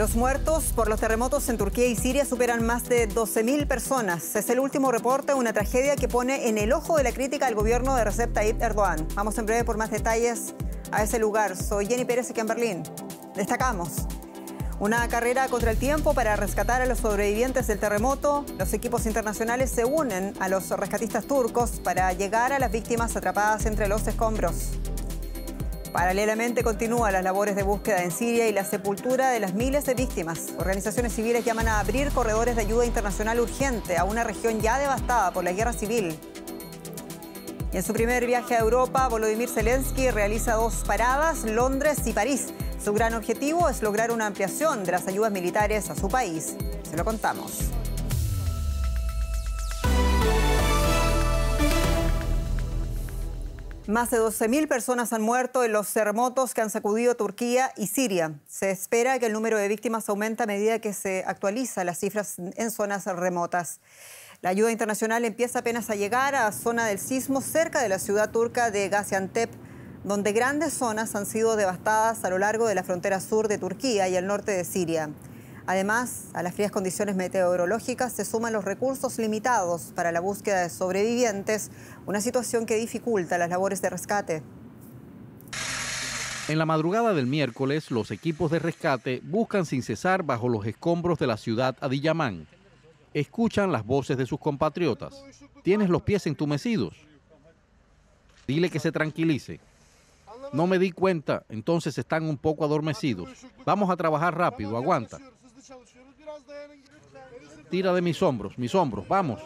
Los muertos por los terremotos en Turquía y Siria superan más de 12.000 personas. Es el último reporte de una tragedia que pone en el ojo de la crítica al gobierno de Recep Tayyip Erdogan. Vamos en breve por más detalles a ese lugar. Soy Jenny Pérez aquí en Berlín. Destacamos una carrera contra el tiempo para rescatar a los sobrevivientes del terremoto. Los equipos internacionales se unen a los rescatistas turcos para llegar a las víctimas atrapadas entre los escombros. Paralelamente continúan las labores de búsqueda en Siria y la sepultura de las miles de víctimas. Organizaciones civiles llaman a abrir corredores de ayuda internacional urgente a una región ya devastada por la guerra civil. Y en su primer viaje a Europa, Volodymyr Zelensky realiza 2 paradas, Londres y París. Su gran objetivo es lograr una ampliación de las ayudas militares a su país. Se lo contamos. Más de 12.000 personas han muerto en los terremotos que han sacudido Turquía y Siria. Se espera que el número de víctimas aumente a medida que se actualizan las cifras en zonas remotas. La ayuda internacional empieza apenas a llegar a la zona del sismo cerca de la ciudad turca de Gaziantep, donde grandes zonas han sido devastadas a lo largo de la frontera sur de Turquía y el norte de Siria. Además, a las frías condiciones meteorológicas se suman los recursos limitados para la búsqueda de sobrevivientes, una situación que dificulta las labores de rescate. En la madrugada del miércoles, los equipos de rescate buscan sin cesar bajo los escombros de la ciudad Adiyaman. Escuchan las voces de sus compatriotas. ¿Tienes los pies entumecidos? Dile que se tranquilice. No me di cuenta, entonces están un poco adormecidos. Vamos a trabajar rápido, aguanta. Tira de mis hombros, vamos.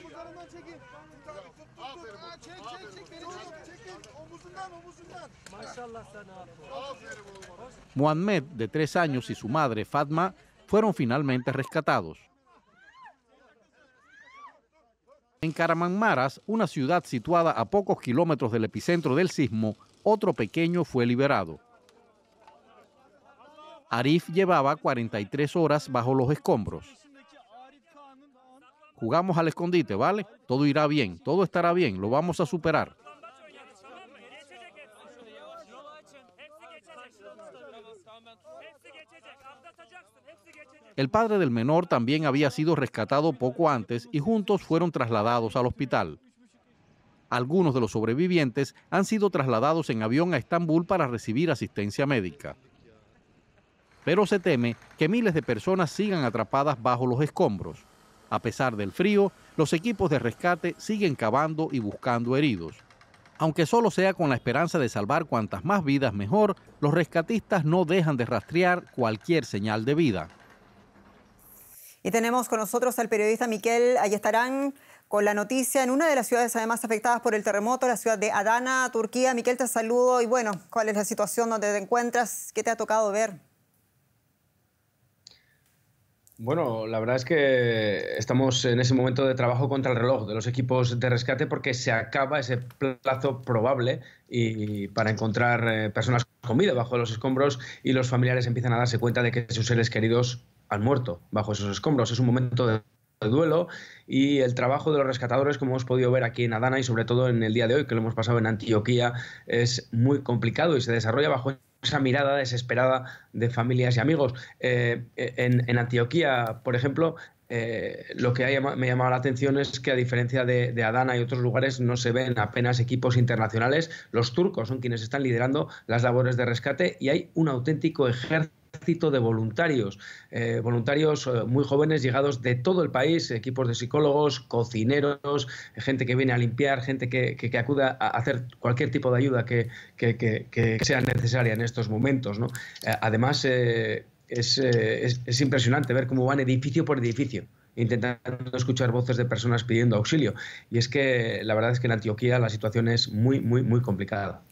Muhammed, de 3 años, y su madre, Fatma, fueron finalmente rescatados. En Kahramanmaraş, una ciudad situada a pocos kilómetros del epicentro del sismo, otro pequeño fue liberado. Arif llevaba 43 horas bajo los escombros. Jugamos al escondite, ¿vale? Todo irá bien, todo estará bien, lo vamos a superar. El padre del menor también había sido rescatado poco antes y juntos fueron trasladados al hospital. Algunos de los sobrevivientes han sido trasladados en avión a Estambul para recibir asistencia médica. Pero se teme que miles de personas sigan atrapadas bajo los escombros. A pesar del frío, los equipos de rescate siguen cavando y buscando heridos. Aunque solo sea con la esperanza de salvar cuantas más vidas mejor, los rescatistas no dejan de rastrear cualquier señal de vida. Y tenemos con nosotros al periodista Miquel Ayestarán con la noticia en una de las ciudades además afectadas por el terremoto, la ciudad de Adana, Turquía. Miquel, te saludo y bueno, ¿cuál es la situación donde te encuentras? ¿Qué te ha tocado ver? Bueno, la verdad es que estamos en ese momento de trabajo contra el reloj de los equipos de rescate porque se acaba ese plazo probable y para encontrar personas con vida bajo los escombros y los familiares empiezan a darse cuenta de que sus seres queridos han muerto bajo esos escombros. Es un momento de duelo y el trabajo de los rescatadores, como hemos podido ver aquí en Adana y sobre todo en el día de hoy, que lo hemos pasado en Antioquía, es muy complicado y se desarrolla bajo esa mirada desesperada de familias y amigos. En Antioquía, por ejemplo, lo que me ha llamado la atención es que a diferencia de Adana y otros lugares no se ven apenas equipos internacionales. Los turcos son quienes están liderando las labores de rescate y hay un auténtico ejército de voluntarios, voluntarios muy jóvenes llegados de todo el país, equipos de psicólogos, cocineros, gente que viene a limpiar, gente que acude a hacer cualquier tipo de ayuda que sea necesaria en estos momentos, ¿no? Además, es impresionante ver cómo van edificio por edificio intentando escuchar voces de personas pidiendo auxilio. Y es que la verdad es que en Antioquía la situación es muy, muy, muy complicada.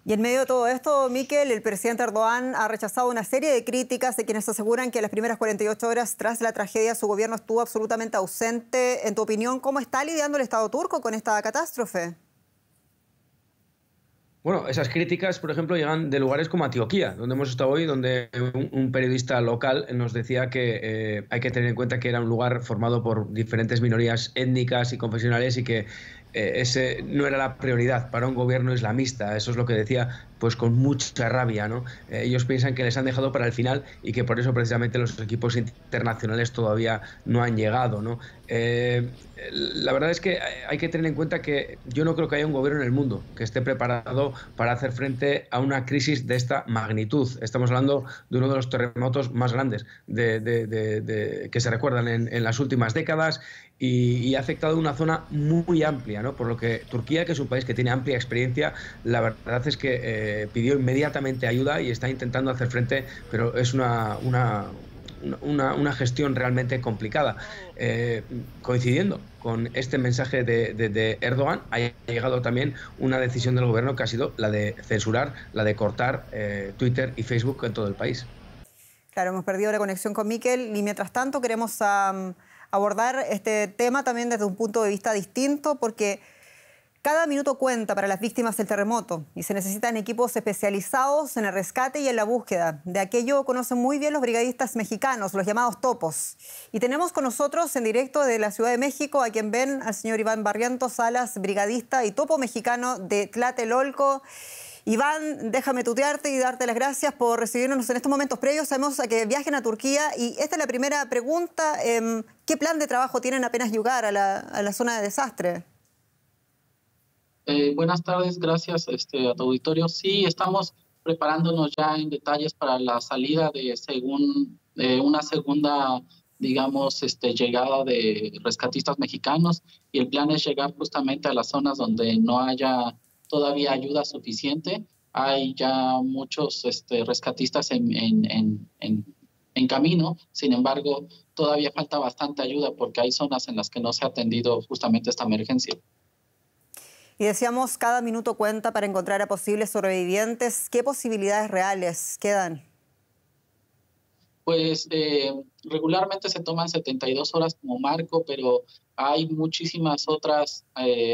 Y en medio de todo esto, Miquel, el presidente Erdogan ha rechazado una serie de críticas de quienes aseguran que en las primeras 48 horas tras la tragedia su gobierno estuvo absolutamente ausente. En tu opinión, ¿cómo está lidiando el Estado turco con esta catástrofe? Bueno, esas críticas, por ejemplo, llegan de lugares como Antioquía, donde hemos estado hoy, donde un periodista local nos decía que hay que tener en cuenta que era un lugar formado por diferentes minorías étnicas y confesionales y que ese no era la prioridad para un gobierno islamista. Eso es lo que decía pues con mucha rabia, ¿no? Ellos piensan que les han dejado para el final y que por eso precisamente los equipos internacionales todavía no han llegado, ¿no? La verdad es que hay que tener en cuenta que yo no creo que haya un gobierno en el mundo que esté preparado para hacer frente a una crisis de esta magnitud. Estamos hablando de uno de los terremotos más grandes que se recuerdan en las últimas décadas y ha afectado una zona muy amplia, ¿no? Por lo que Turquía, que es un país que tiene amplia experiencia, la verdad es que pidió inmediatamente ayuda y está intentando hacer frente, pero es una gestión realmente complicada. Coincidiendo con este mensaje de Erdogan, ha llegado también una decisión del gobierno que ha sido la de censurar, la de cortar Twitter y Facebook en todo el país. Claro, hemos perdido la conexión con Miquel y mientras tanto queremos abordar este tema también desde un punto de vista distinto, porque cada minuto cuenta para las víctimas del terremoto y se necesitan equipos especializados en el rescate y en la búsqueda. De aquello conocen muy bien los brigadistas mexicanos, los llamados topos. Y tenemos con nosotros en directo de la Ciudad de México a quien ven al señor Iván Barrientos Salas, brigadista y topo mexicano de Tlatelolco. Iván, déjame tutearte y darte las gracias por recibirnos en estos momentos previos. Sabemos a que viajen a Turquía y esta es la primera pregunta. ¿Qué plan de trabajo tienen apenas llegar a la zona de desastre? Buenas tardes, gracias a tu auditorio. Sí, estamos preparándonos ya en detalles para la salida de una segunda, digamos, llegada de rescatistas mexicanos y el plan es llegar justamente a las zonas donde no haya todavía ayuda suficiente. Hay ya muchos rescatistas en camino, sin embargo, todavía falta bastante ayuda porque hay zonas en las que no se ha atendido justamente esta emergencia. Y decíamos, cada minuto cuenta para encontrar a posibles sobrevivientes. ¿Qué posibilidades reales quedan? Pues regularmente se toman 72 horas como marco, pero hay muchísimas otras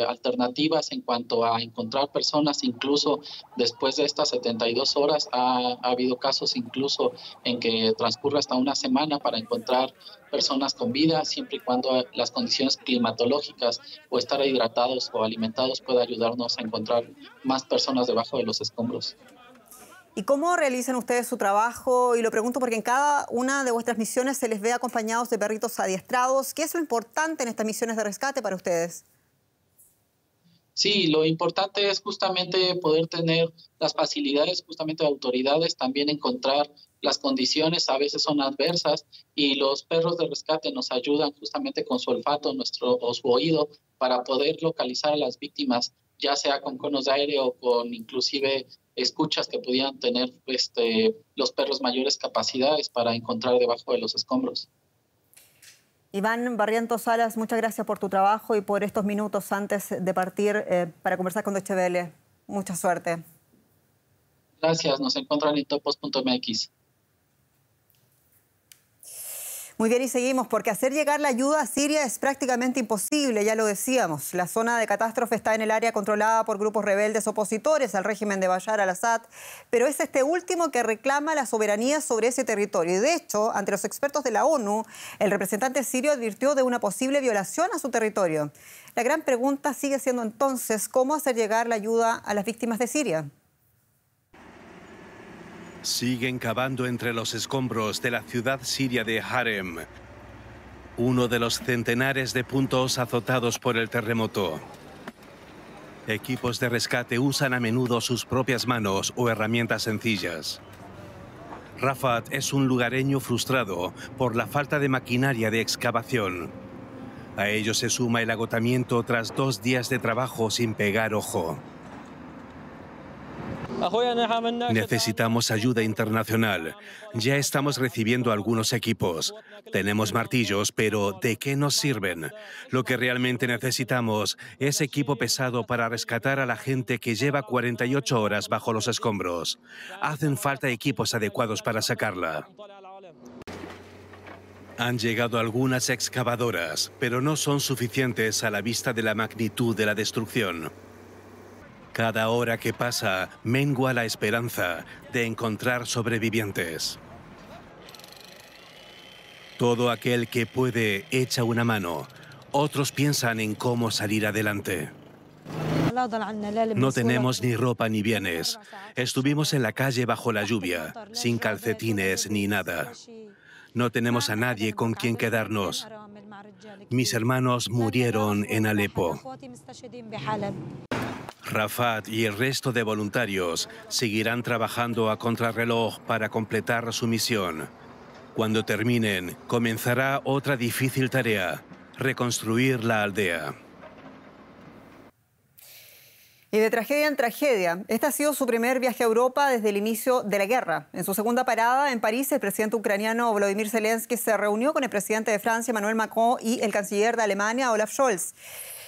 alternativas en cuanto a encontrar personas. Incluso después de estas 72 horas ha habido casos incluso en que transcurre hasta una semana para encontrar personas con vida, siempre y cuando las condiciones climatológicas o estar hidratados o alimentados pueda ayudarnos a encontrar más personas debajo de los escombros. ¿Y cómo realizan ustedes su trabajo? Y lo pregunto porque en cada una de vuestras misiones se les ve acompañados de perritos adiestrados. ¿Qué es lo importante en estas misiones de rescate para ustedes? Sí, lo importante es justamente poder tener las facilidades justamente de autoridades, también encontrar las condiciones, a veces son adversas, y los perros de rescate nos ayudan justamente con su olfato o su oído para poder localizar a las víctimas, ya sea con conos de aire o con inclusive escuchas que pudieran tener los perros mayores capacidades para encontrar debajo de los escombros. Iván Barrientos Salas, muchas gracias por tu trabajo y por estos minutos antes de partir para conversar con Deutsche Welle. Mucha suerte. Gracias, nos encuentran en topos.mx. Muy bien, y seguimos, porque hacer llegar la ayuda a Siria es prácticamente imposible, ya lo decíamos. La zona de catástrofe está en el área controlada por grupos rebeldes opositores al régimen de Bashar al-Assad, pero es este último que reclama la soberanía sobre ese territorio. Y de hecho, ante los expertos de la ONU, el representante sirio advirtió de una posible violación a su territorio. La gran pregunta sigue siendo entonces, ¿cómo hacer llegar la ayuda a las víctimas de Siria? Siguen cavando entre los escombros de la ciudad siria de Harem, uno de los centenares de puntos azotados por el terremoto. Equipos de rescate usan a menudo sus propias manos o herramientas sencillas. Rafat es un lugareño frustrado por la falta de maquinaria de excavación. A ello se suma el agotamiento tras 2 días de trabajo sin pegar ojo. Necesitamos ayuda internacional. Ya estamos recibiendo algunos equipos. Tenemos martillos, pero ¿de qué nos sirven? Lo que realmente necesitamos es equipo pesado para rescatar a la gente que lleva 48 horas bajo los escombros. Hacen falta equipos adecuados para sacarla. Han llegado algunas excavadoras, pero no son suficientes a la vista de la magnitud de la destrucción. Cada hora que pasa, mengua la esperanza de encontrar sobrevivientes. Todo aquel que puede echa una mano. Otros piensan en cómo salir adelante. No tenemos ni ropa ni bienes. Estuvimos en la calle bajo la lluvia, sin calcetines ni nada. No tenemos a nadie con quien quedarnos. Mis hermanos murieron en Alepo. Rafat y el resto de voluntarios seguirán trabajando a contrarreloj para completar su misión. Cuando terminen, comenzará otra difícil tarea: reconstruir la aldea. Y de tragedia en tragedia, este ha sido su primer viaje a Europa desde el inicio de la guerra. En su segunda parada en París, el presidente ucraniano Volodymyr Zelensky se reunió con el presidente de Francia, Emmanuel Macron, y el canciller de Alemania, Olaf Scholz.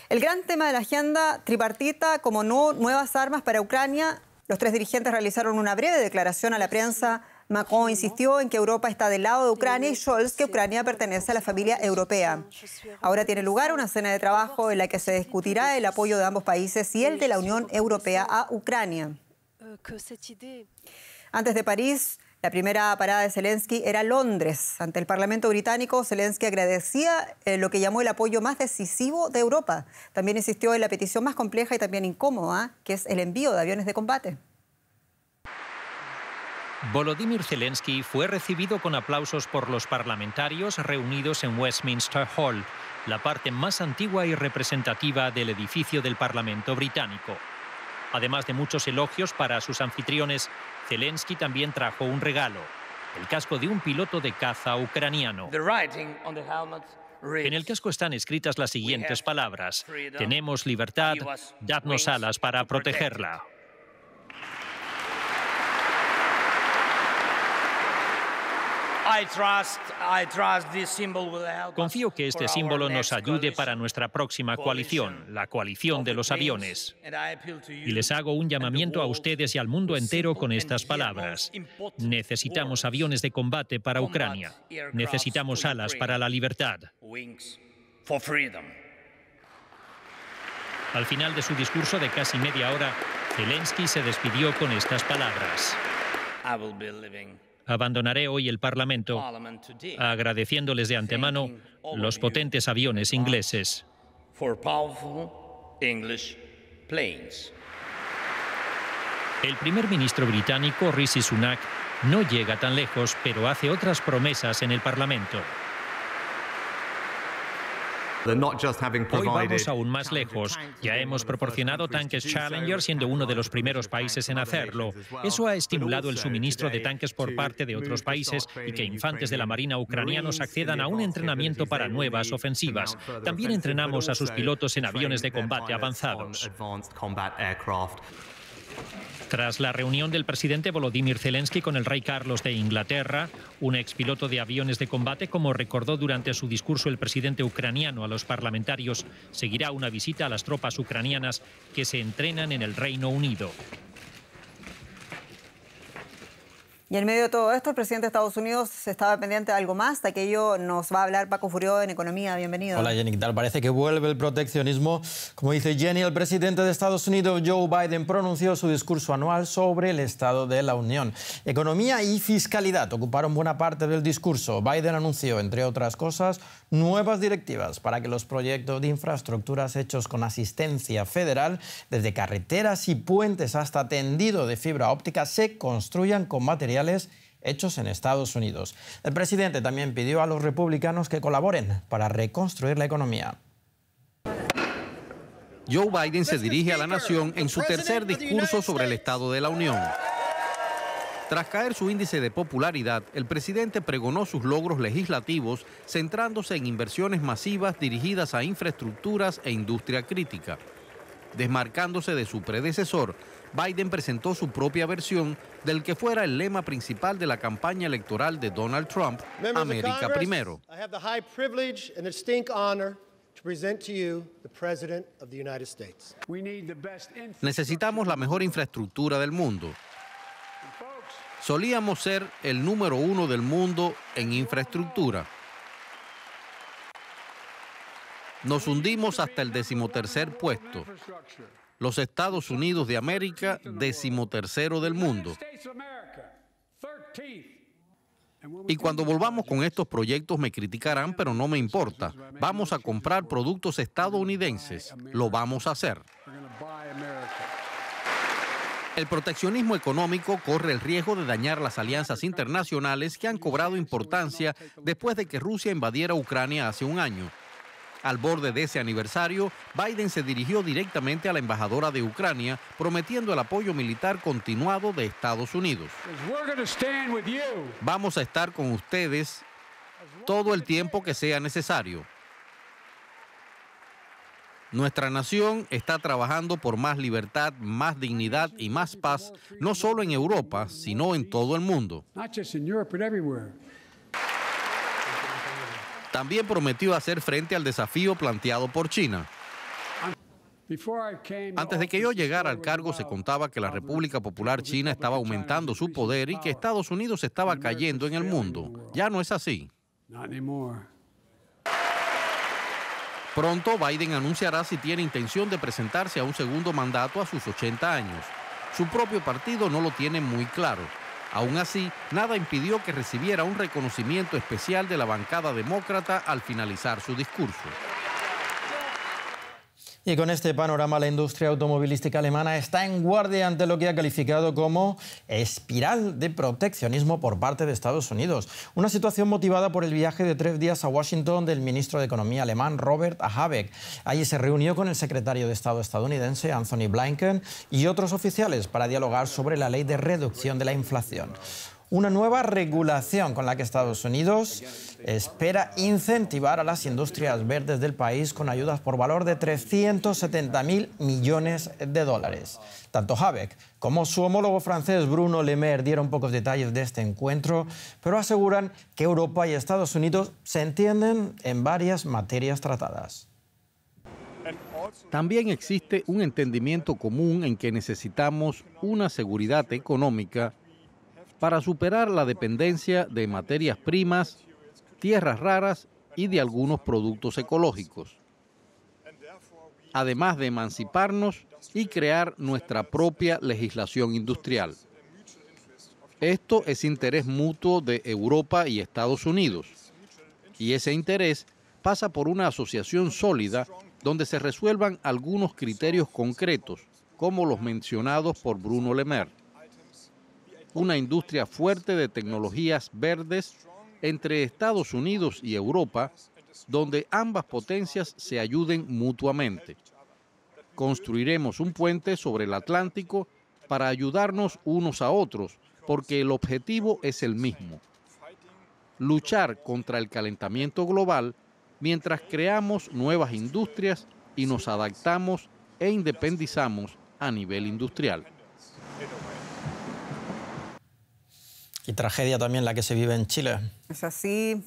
El gran tema de la agenda tripartita, como no nuevas armas para Ucrania, los tres dirigentes realizaron una breve declaración a la prensa. Macron insistió en que Europa está del lado de Ucrania y Scholz que Ucrania pertenece a la familia europea. Ahora tiene lugar una cena de trabajo en la que se discutirá el apoyo de ambos países y el de la Unión Europea a Ucrania. Antes de París, la primera parada de Zelensky era Londres. Ante el Parlamento británico, Zelensky agradecía lo que llamó el apoyo más decisivo de Europa. También insistió en la petición más compleja y también incómoda, que es el envío de aviones de combate. Volodymyr Zelensky fue recibido con aplausos por los parlamentarios reunidos en Westminster Hall, la parte más antigua y representativa del edificio del Parlamento británico. Además de muchos elogios para sus anfitriones, Zelensky también trajo un regalo: el casco de un piloto de caza ucraniano. En el casco están escritas las siguientes palabras: tenemos libertad, dadnos alas para protegerla. Confío que este símbolo nos ayude para nuestra próxima coalición, la coalición de los aviones. Y les hago un llamamiento a ustedes y al mundo entero con estas palabras. Necesitamos aviones de combate para Ucrania. Necesitamos alas para la libertad. Al final de su discurso de casi media hora, Zelensky se despidió con estas palabras: abandonaré hoy el Parlamento, agradeciéndoles de antemano los potentes aviones ingleses. El primer ministro británico, Rishi Sunak, no llega tan lejos, pero hace otras promesas en el Parlamento. Hoy vamos aún más lejos. Ya hemos proporcionado tanques Challenger, siendo uno de los primeros países en hacerlo. Eso ha estimulado el suministro de tanques por parte de otros países y que infantes de la Marina ucranianos accedan a un entrenamiento para nuevas ofensivas. También entrenamos a sus pilotos en aviones de combate avanzados. Tras la reunión del presidente Volodymyr Zelensky con el rey Carlos de Inglaterra, un expiloto de aviones de combate, como recordó durante su discurso el presidente ucraniano a los parlamentarios, seguirá una visita a las tropas ucranianas que se entrenan en el Reino Unido. Y en medio de todo esto, el presidente de Estados Unidos estaba pendiente de algo más. De aquello nos va a hablar Paco Furió en Economía. Bienvenido. Hola, Jenny, ¿qué tal? Parece que vuelve el proteccionismo. Como dice Jenny, el presidente de Estados Unidos, Joe Biden, pronunció su discurso anual sobre el Estado de la Unión. Economía y fiscalidad ocuparon buena parte del discurso. Biden anunció, entre otras cosas, nuevas directivas para que los proyectos de infraestructuras hechos con asistencia federal, desde carreteras y puentes hasta tendido de fibra óptica, se construyan con materiales hechos en Estados Unidos. El presidente también pidió a los republicanos que colaboren para reconstruir la economía. Joe Biden se dirige a la nación en su tercer discurso sobre el Estado de la Unión. Tras caer su índice de popularidad, el presidente pregonó sus logros legislativos, centrándose en inversiones masivas dirigidas a infraestructuras e industria crítica. Desmarcándose de su predecesor, Biden presentó su propia versión del que fuera el lema principal de la campaña electoral de Donald Trump, América Primero. Necesitamos la mejor infraestructura del mundo. Solíamos ser el número 1 del mundo en infraestructura. Nos hundimos hasta el 13º puesto. Los Estados Unidos de América, 13º del mundo. Y cuando volvamos con estos proyectos me criticarán, pero no me importa. Vamos a comprar productos estadounidenses. Lo vamos a hacer. El proteccionismo económico corre el riesgo de dañar las alianzas internacionales que han cobrado importancia después de que Rusia invadiera Ucrania hace un año. Al borde de ese aniversario, Biden se dirigió directamente a la embajadora de Ucrania, prometiendo el apoyo militar continuado de Estados Unidos. Vamos a estar con ustedes todo el tiempo que sea necesario. Nuestra nación está trabajando por más libertad, más dignidad y más paz, no solo en Europa, sino en todo el mundo. También prometió hacer frente al desafío planteado por China. Antes de que yo llegara al cargo, se contaba que la República Popular China estaba aumentando su poder y que Estados Unidos estaba cayendo en el mundo. Ya no es así. Pronto Biden anunciará si tiene intención de presentarse a un segundo mandato a sus 80 años. Su propio partido no lo tiene muy claro. Aún así, nada impidió que recibiera un reconocimiento especial de la bancada demócrata al finalizar su discurso. Y con este panorama, la industria automovilística alemana está en guardia ante lo que ha calificado como espiral de proteccionismo por parte de Estados Unidos. Una situación motivada por el viaje de 3 días a Washington del ministro de Economía alemán Robert Habeck. Allí se reunió con el secretario de Estado estadounidense Anthony Blinken y otros oficiales para dialogar sobre la ley de reducción de la inflación. Una nueva regulación con la que Estados Unidos espera incentivar a las industrias verdes del país con ayudas por valor de 370.000 millones de dólares. Tanto Habeck como su homólogo francés Bruno Le Maire dieron pocos detalles de este encuentro, pero aseguran que Europa y Estados Unidos se entienden en varias materias tratadas. También existe un entendimiento común en que necesitamos una seguridad económica para superar la dependencia de materias primas, tierras raras y de algunos productos ecológicos, además de emanciparnos y crear nuestra propia legislación industrial. Esto es interés mutuo de Europa y Estados Unidos, y ese interés pasa por una asociación sólida donde se resuelvan algunos criterios concretos, como los mencionados por Bruno Le Maire. Una industria fuerte de tecnologías verdes entre Estados Unidos y Europa, donde ambas potencias se ayuden mutuamente. Construiremos un puente sobre el Atlántico para ayudarnos unos a otros, porque el objetivo es el mismo: luchar contra el calentamiento global mientras creamos nuevas industrias y nos adaptamos e independizamos a nivel industrial. Y tragedia también la que se vive en Chile. Es así,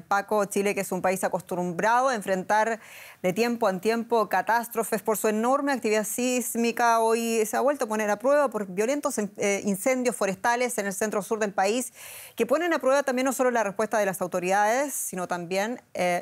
Paco. Chile, que es un país acostumbrado a enfrentar de tiempo en tiempo catástrofes por su enorme actividad sísmica, hoy se ha vuelto a poner a prueba por violentos incendios forestales en el centro sur del país, que ponen a prueba también no solo la respuesta de las autoridades, sino también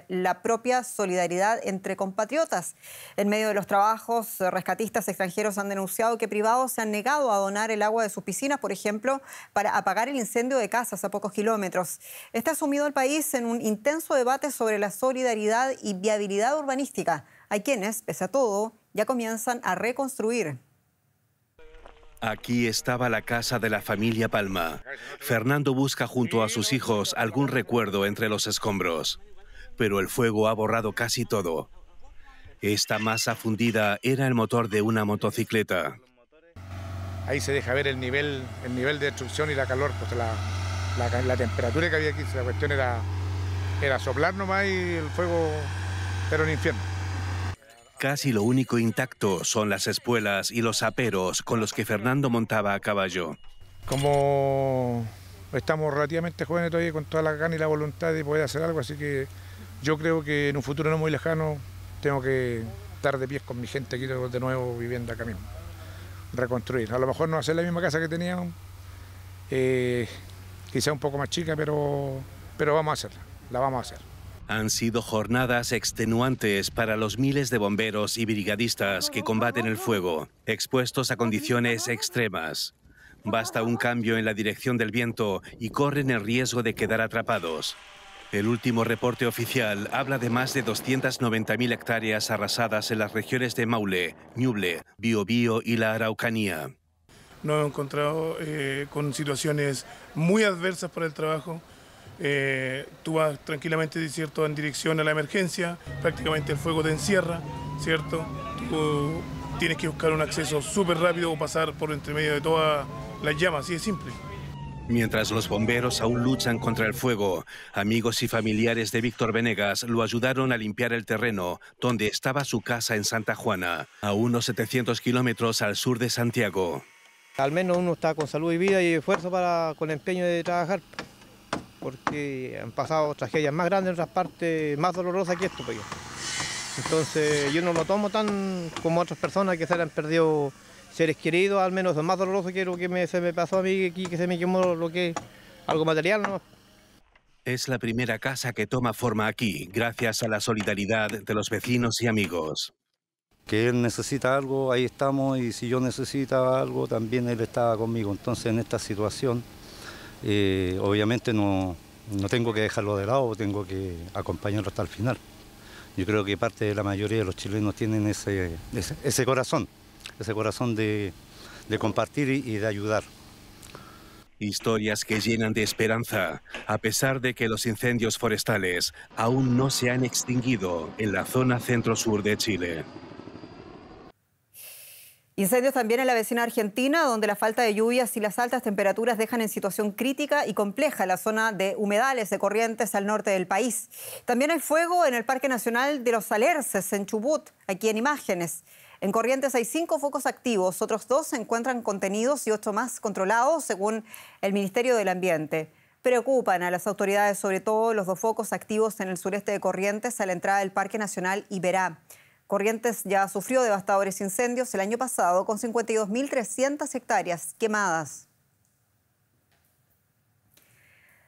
la propia solidaridad entre compatriotas. En medio de los trabajos, rescatistas extranjeros han denunciado que privados se han negado a donar el agua de sus piscinas, por ejemplo, para apagar el incendio de casas a pocos kilómetros. Está sumido el país en un intenso debate sobre la solidaridad y viabilidad urbanística. Hay quienes, pese a todo, ya comienzan a reconstruir. Aquí estaba la casa de la familia Palma. Fernando busca junto a sus hijos algún recuerdo entre los escombros. Pero el fuego ha borrado casi todo. Esta masa fundida era el motor de una motocicleta. Ahí se deja ver el nivel de destrucción y la calor, pues la temperatura que había aquí. La cuestión era soplar nomás y el fuego era un infierno. Casi lo único intacto son las espuelas y los aperos con los que Fernando montaba a caballo. Como estamos relativamente jóvenes todavía, con toda la gana y la voluntad de poder hacer algo, así que yo creo que en un futuro no muy lejano tengo que estar de pies con mi gente aquí de nuevo viviendo acá mismo. Reconstruir. A lo mejor no hacer la misma casa que teníamos, quizá un poco más chica, pero vamos a hacerla, la vamos a hacer. Han sido jornadas extenuantes para los miles de bomberos y brigadistas que combaten el fuego, expuestos a condiciones extremas. Basta un cambio en la dirección del viento y corren el riesgo de quedar atrapados. El último reporte oficial habla de más de 290.000 hectáreas arrasadas en las regiones de Maule, Ñuble, Biobío y la Araucanía. Nos hemos encontrado con situaciones muy adversas para el trabajo. Tú vas tranquilamente, ¿cierto?, en dirección a la emergencia, prácticamente el fuego te encierra, ¿cierto? Tú tienes que buscar un acceso súper rápido o pasar por entre medio de todas las llamas, así de simple. Mientras los bomberos aún luchan contra el fuego, amigos y familiares de Víctor Venegas lo ayudaron a limpiar el terreno donde estaba su casa en Santa Juana, a unos 700 kilómetros al sur de Santiago. Al menos uno está con salud y vida y esfuerzo con empeño de trabajar, porque han pasado tragedias más grandes en otras partes, más dolorosas que esto. Entonces yo no lo tomo tan como otras personas que se le han perdido seres queridos, al menos es más doloroso que lo que se me pasó a mí aquí, que se me quemó algo material, ¿no? Es la primera casa que toma forma aquí, gracias a la solidaridad de los vecinos y amigos. Que él necesita algo, ahí estamos, y si yo necesitaba algo, también él estaba conmigo. Entonces, en esta situación, obviamente no tengo que dejarlo de lado, tengo que acompañarlo hasta el final. Yo creo que parte de la mayoría de los chilenos tienen ese corazón de compartir y de ayudar. Historias que llenan de esperanza, a pesar de que los incendios forestales aún no se han extinguido en la zona centro-sur de Chile. Incendios también en la vecina Argentina, donde la falta de lluvias y las altas temperaturas dejan en situación crítica y compleja la zona de humedales de Corrientes al norte del país. También hay fuego en el Parque Nacional de los Alerces, en Chubut, aquí en imágenes. En Corrientes hay 5 focos activos, otros 2 se encuentran contenidos y 8 más controlados, según el Ministerio del Ambiente. Preocupan a las autoridades, sobre todo los 2 focos activos en el sureste de Corrientes, a la entrada del Parque Nacional Iberá. Corrientes ya sufrió devastadores incendios el año pasado, con 52.300 hectáreas quemadas.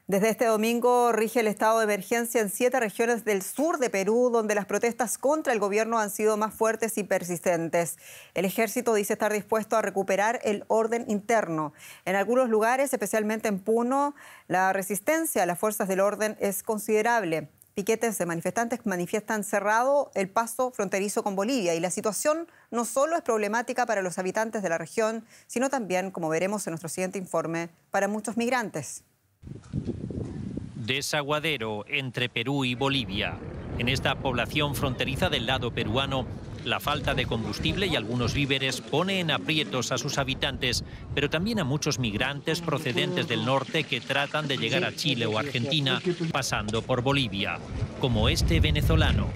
Desde este domingo rige el estado de emergencia en 7 regiones del sur de Perú, donde las protestas contra el gobierno han sido más fuertes y persistentes. El ejército dice estar dispuesto a recuperar el orden interno. En algunos lugares, especialmente en Puno, la resistencia a las fuerzas del orden es considerable. Piquetes de manifestantes manifiestan cerrado el paso fronterizo con Bolivia, y la situación no solo es problemática para los habitantes de la región, sino también, como veremos en nuestro siguiente informe, para muchos migrantes. Desaguadero entre Perú y Bolivia. En esta población fronteriza del lado peruano, la falta de combustible y algunos víveres pone en aprietos a sus habitantes, pero también a muchos migrantes procedentes del norte que tratan de llegar a Chile o Argentina pasando por Bolivia, como este venezolano.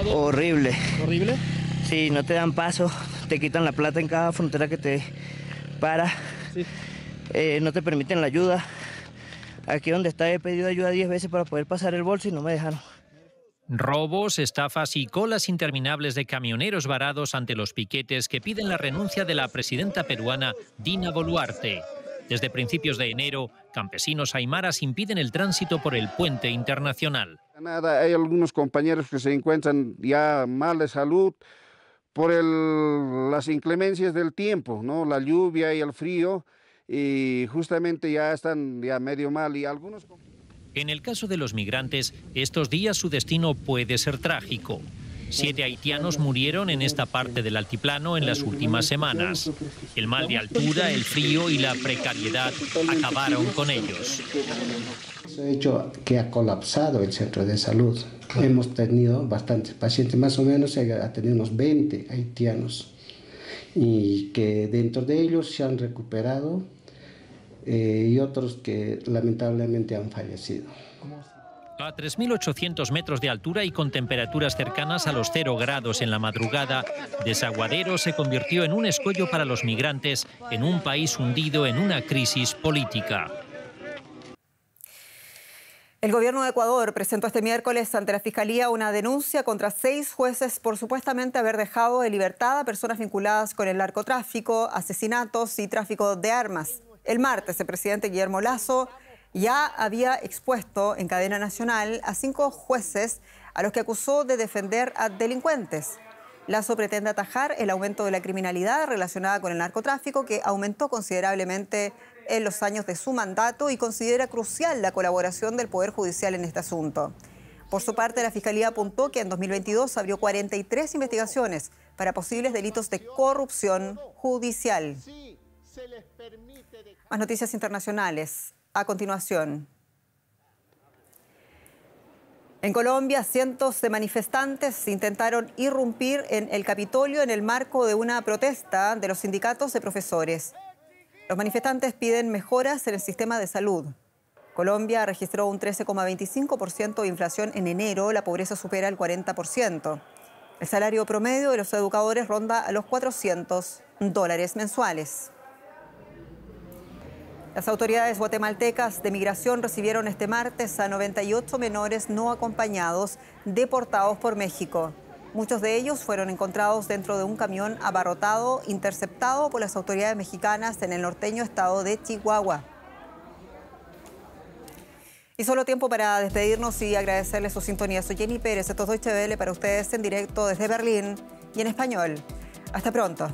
Horrible. ¿Horrible? Sí, no te dan paso, te quitan la plata en cada frontera que te para, sí. No te permiten la ayuda. Aquí donde está he pedido ayuda 10 veces para poder pasar el bolso y no me dejaron. Robos, estafas y colas interminables de camioneros varados ante los piquetes que piden la renuncia de la presidenta peruana Dina Boluarte. Desde principios de enero, campesinos aymaras impiden el tránsito por el puente internacional. Hay algunos compañeros que se encuentran ya mal de salud por las inclemencias del tiempo, ¿no? La lluvia y el frío, y justamente ya están medio mal, y algunos... En el caso de los migrantes, estos días su destino puede ser trágico. 7 haitianos murieron en esta parte del altiplano en las últimas semanas. El mal de altura, el frío y la precariedad acabaron con ellos. Eso ha hecho que ha colapsado el centro de salud. Hemos tenido bastantes pacientes, más o menos ha tenido unos 20 haitianos, y que dentro de ellos se han recuperado y otros que lamentablemente han fallecido. A 3.800 metros de altura y con temperaturas cercanas a los 0 grados en la madrugada, Desaguadero se convirtió en un escollo para los migrantes en un país hundido en una crisis política. El gobierno de Ecuador presentó este miércoles ante la Fiscalía una denuncia contra 6 jueces por supuestamente haber dejado de libertad a personas vinculadas con el narcotráfico, asesinatos y tráfico de armas. El martes, el presidente Guillermo Lasso ya había expuesto en cadena nacional a 5 jueces a los que acusó de defender a delincuentes. Lasso pretende atajar el aumento de la criminalidad relacionada con el narcotráfico, que aumentó considerablemente en los años de su mandato, y considera crucial la colaboración del Poder Judicial en este asunto. Por su parte, la Fiscalía apuntó que en 2022 abrió 43 investigaciones para posibles delitos de corrupción judicial. Más noticias internacionales a continuación. En Colombia, cientos de manifestantes intentaron irrumpir en el Capitolio en el marco de una protesta de los sindicatos de profesores. Los manifestantes piden mejoras en el sistema de salud. Colombia registró un 13,25% de inflación en enero, la pobreza supera el 40%. El salario promedio de los educadores ronda a los $400 mensuales. Las autoridades guatemaltecas de migración recibieron este martes a 98 menores no acompañados deportados por México. Muchos de ellos fueron encontrados dentro de un camión abarrotado, interceptado por las autoridades mexicanas en el norteño estado de Chihuahua. Y solo tiempo para despedirnos y agradecerles su sintonía. Soy Jenny Pérez, esto es Deutsche Welle para ustedes en directo desde Berlín y en español. Hasta pronto.